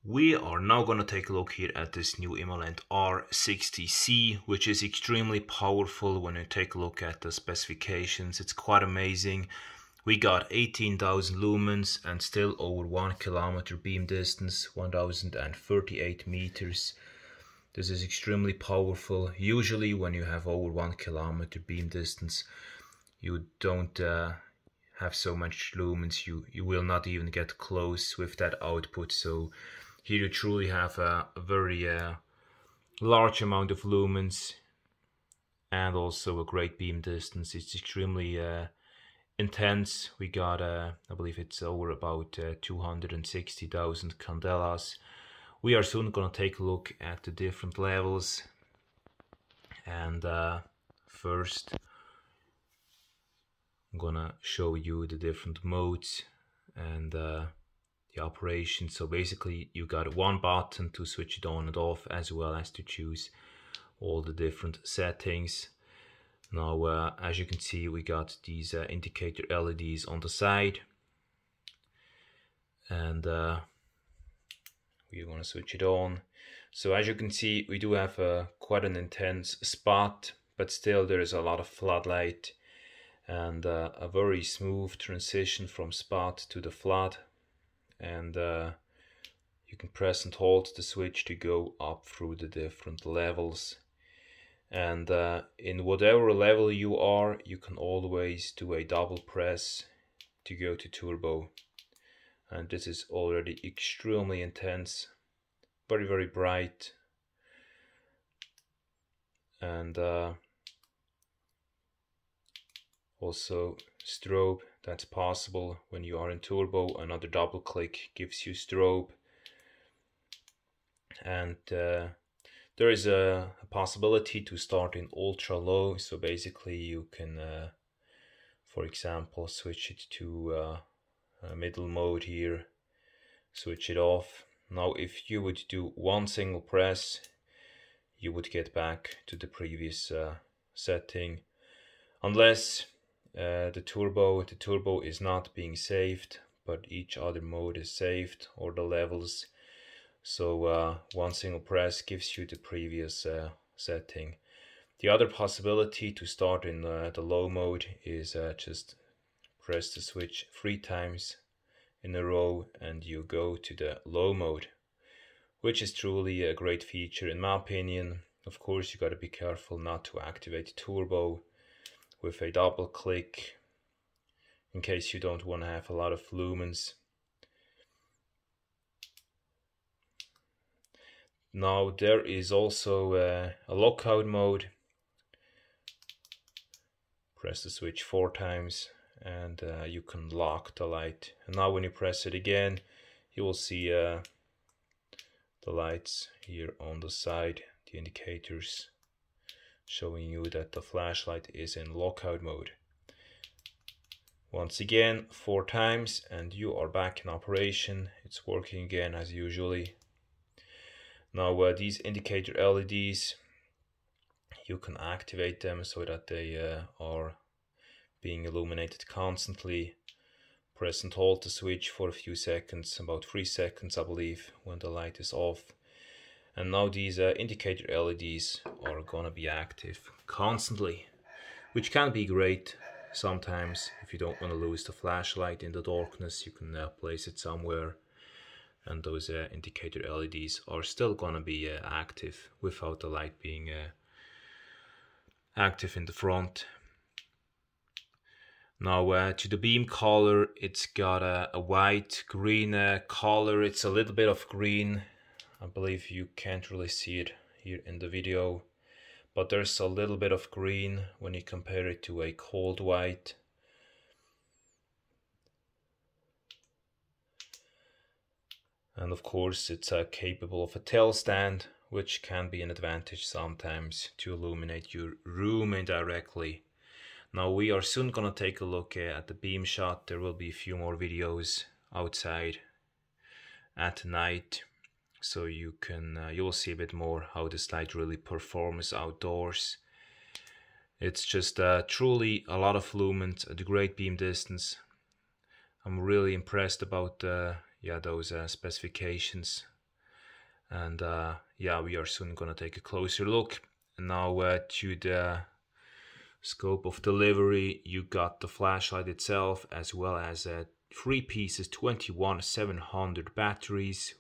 We are now going to take a look here at this new Imalent R60C, which is extremely powerful. When you take a look at the specifications, it's quite amazing. We got 18,000 lumens and still over 1 kilometer beam distance, 1038 meters. This is extremely powerful. Usually when you have over 1 kilometer beam distance, you don't have so much lumens. You will not even get close with that output. So here you truly have a very large amount of lumens and also a great beam distance. It's extremely intense. We got, I believe it's over about 260,000 candelas. We are soon going to take a look at the different levels. And first, I'm going to show you the different modes and the operation. So basically you got one button to switch it on and off, as well as to choose all the different settings. Now as you can see, we got these indicator LEDs on the side, and we're going to switch it on. So as you can see, we do have quite an intense spot, but still there is a lot of floodlight and a very smooth transition from spot to the flood. And you can press and hold the switch to go up through the different levels. And in whatever level you are, you can always do a double press to go to turbo. And this is already extremely intense, very, very bright. And also strobe, that's possible when you are in turbo. Another double click gives you strobe. And there is a possibility to start in ultra low. So basically you can, for example, switch it to middle mode here, switch it off. Now if you would do one single press, you would get back to the previous setting, unless the turbo is not being saved, but each other mode is saved, or the levels. So one single press gives you the previous setting. The other possibility to start in the low mode is just press the switch 3 times in a row and you go to the low mode, which is truly a great feature in my opinion. Of course, you got to be careful not to activate turbo with a double click, in case you don't want to have a lot of lumens. Now there is also a lockout mode. Press the switch 4 times and you can lock the light. And now when you press it again, you will see the lights here on the side, the indicators, showing you that the flashlight is in lockout mode. Once again 4 times and you are back in operation. It's working again as usually. Now these indicator LEDs, you can activate them so that they are being illuminated constantly. Press and hold the switch for a few seconds, about 3 seconds I believe, when the light is off. And now these indicator LEDs are gonna be active constantly, which can be great sometimes. If you don't want to lose the flashlight in the darkness, you can place it somewhere, and those indicator LEDs are still gonna be active without the light being active in the front. Now to the beam color, it's got a white green color. It's a little bit of green. I believe you can't really see it here in the video, but there's a little bit of green when you compare it to a cold white. And of course it's capable of a tail stand, which can be an advantage sometimes to illuminate your room indirectly. Now we are soon gonna take a look at the beam shot. There will be a few more videos outside at night, so you will see a bit more how this light really performs outdoors. It's just truly a lot of lumens at a great beam distance. I'm really impressed about those specifications. And yeah, we are soon gonna take a closer look. And now to the scope of delivery, you got the flashlight itself as well as 3 pieces 21700 batteries.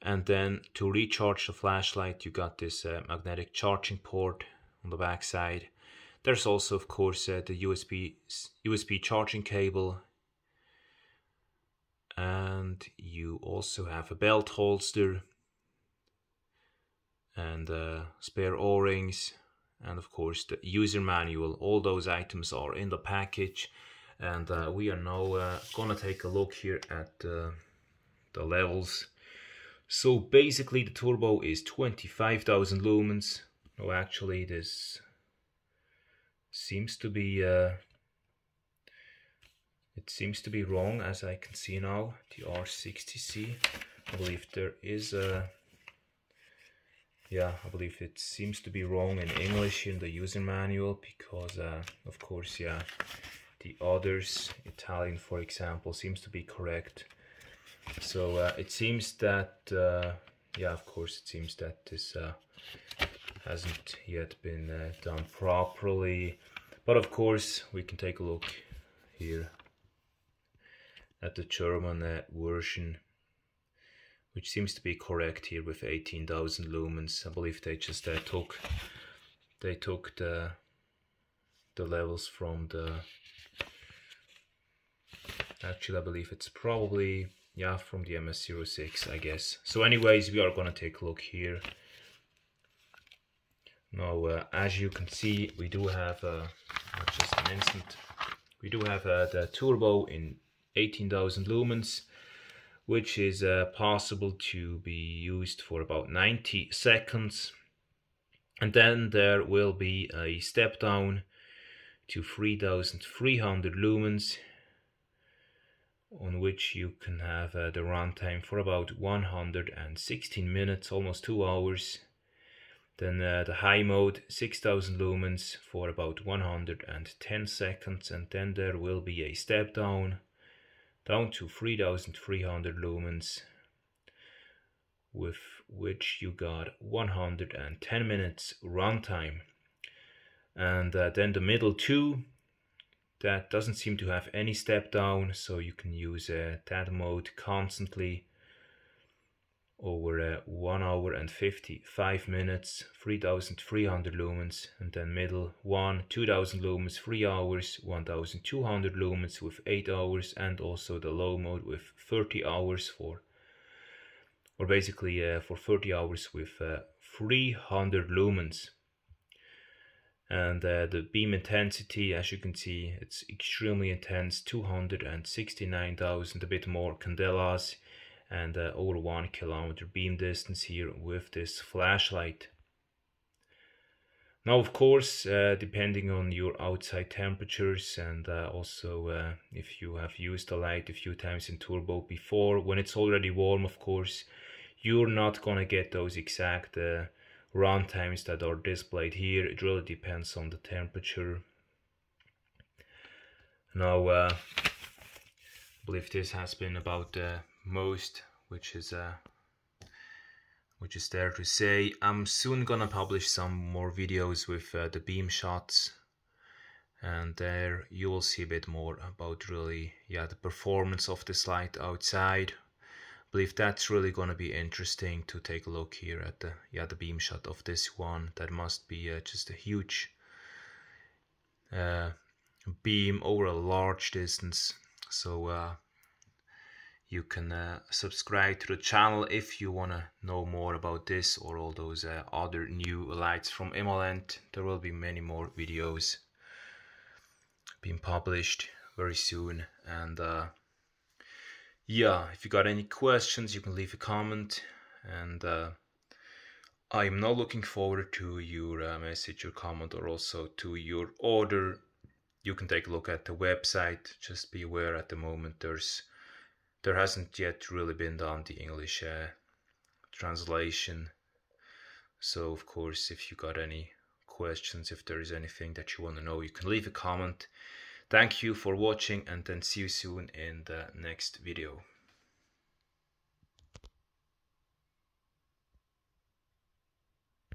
And then to recharge the flashlight, you got this magnetic charging port on the back side. There's also, of course, the USB charging cable, and you also have a belt holster and spare O-rings, and of course the user manual. All those items are in the package, and we are now gonna take a look here at the levels. So basically the turbo is 25,000 lumens. Oh, actually this seems to be it seems to be wrong, as I can see now. The R60C, I believe there is a, yeah, I believe it seems to be wrong in English in the user manual, because of course, yeah, the others, Italian for example, seems to be correct. So it seems that, yeah, of course, it seems that this hasn't yet been done properly. But of course, we can take a look here at the German version, which seems to be correct here with 18,000 lumens. I believe they just took the levels from the, actually I believe it's probably, yeah, from the MS-06, I guess. So anyways, we are gonna take a look here. Now, as you can see, we do have, just an instant, we do have the turbo in 18,000 lumens, which is possible to be used for about 90 seconds. And then there will be a step down to 3,300 lumens, on which you can have the runtime for about 116 minutes, almost 2 hours. Then the high mode, 6,000 lumens for about 110 seconds, and then there will be a step down to 3,300 lumens, with which you got 110 minutes runtime. And then the middle two, that doesn't seem to have any step down, so you can use that mode constantly over 1 hour and 55 minutes, 3,300 lumens. And then middle one, 2,000 lumens, 3 hours, 1,200 lumens with 8 hours, and also the low mode with 30 hours for, or basically for 30 hours with 300 lumens. And the beam intensity, as you can see, it's extremely intense, 269,000, a bit more candelas, and over 1 kilometer beam distance here with this flashlight. Now, of course, depending on your outside temperatures, and also if you have used the light a few times in turbo before, when it's already warm, of course, you're not gonna get those exact run times that are displayed here. It really depends on the temperature. Now, I believe this has been about most which is there to say. I'm soon gonna publish some more videos with the beam shots, and there you will see a bit more about really, yeah, the performance of this light outside. I believe that's really gonna be interesting to take a look here at the, yeah, the beam shot of this one. That must be just a huge beam over a large distance. So you can subscribe to the channel if you want to know more about this or all those other new lights from Imalent. There will be many more videos being published very soon. And yeah, if you got any questions, you can leave a comment. And I am now looking forward to your message, your comment, or also to your order. You can take a look at the website. Just be aware at the moment there hasn't yet really been done the English translation. So of course, if you got any questions, if there is anything that you want to know, you can leave a comment. Thank you for watching, and then see you soon in the next video.